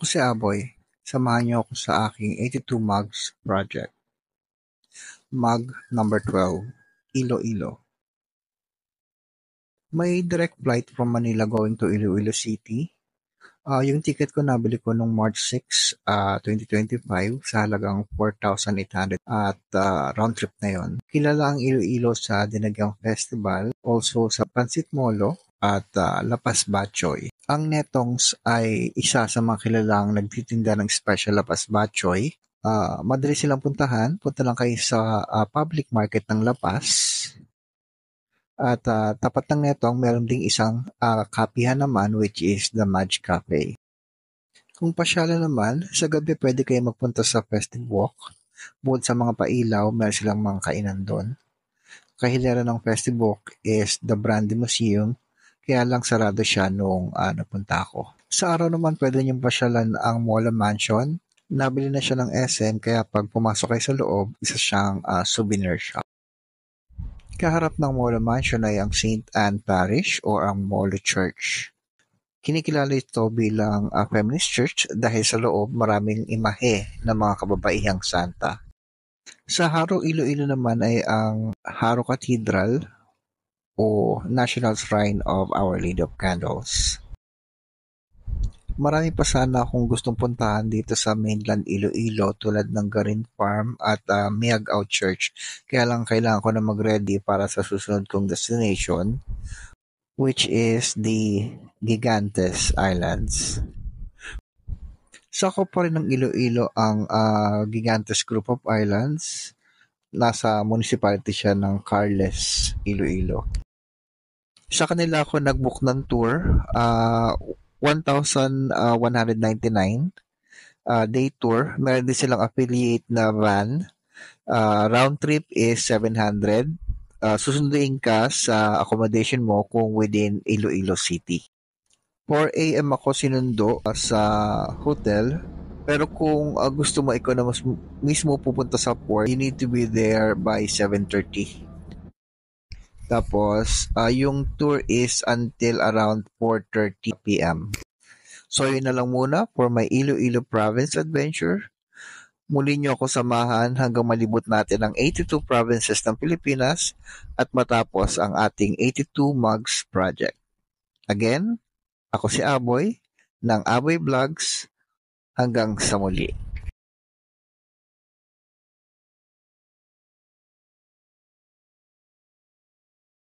Ako si Aboy. Samahan niyo ako sa aking 82 Mugs project. Mug number 12, Iloilo. May direct flight from Manila going to Iloilo City. Yung ticket ko nabili ko nung March 6, 2025 sa halagang 4,800 at round trip na yon. Kilala ang Iloilo sa Dinagyang Festival, also sa Pansit Molo at Lapas Batchoy. Ang Netongs ay isa sa mga kilalang nagtitinda ng special Lapas Batchoy. Madali silang puntahan. Punta lang kayo sa public market ng Lapas. At tapat ng Netong, meron ding isang kapihan naman which is the Madge Cafe. Kung pasyala naman, sa gabi pwede kayo magpunta sa Festive Walk. Bukod sa mga pailaw, meron silang mga kainan doon. Kahilera ng Festive Walk is the Brandy Museum, kaya lang sarado siya nung napunta ako. Sa araw naman pwede niyong pasyalan ang Mola Mansion. Nabili na siya ng SM kaya pag pumasok kayo sa loob, isa siyang souvenir shop. Kaharap ng Mola Mansion ay ang St. Anne Parish o ang Molo Church. Kinikilala ito bilang feminist church dahil sa loob maraming imahe ng mga kababaihang santa. Sa Haro Iloilo naman ay ang Haro Cathedral o National Shrine of Our Lady of Candles. Marami pa sana akong gustong puntahan dito sa mainland Iloilo tulad ng Garin Farm at Miagao Church. Kaya lang kailangan ko na mag-ready para sa susunod kong destination, which is the Gigantes Islands. Sakop pa rin ng Iloilo ang Gigantes Group of Islands. Nasa municipality siya ng Carles, Iloilo. Sa kanila ako nag-book ng tour, 1,199 day tour. Meron din silang affiliate na van. Round trip is 700. Susunduin ka sa accommodation mo kung within Iloilo City. 4 a.m. ako sinundo sa hotel. Pero kung gusto mo ikaw na mismo pupunta sa port, you need to be there by 7:30. Tapos, yung tour is until around 4:30 p.m. So, yun na lang muna for my Iloilo Province adventure. Muli niyo ako samahan hanggang malibot natin ang 82 provinces ng Pilipinas at matapos ang ating 82 Mugs Project. Again, ako si Aboy ng Aboy Vlogs. Hanggang sa muli.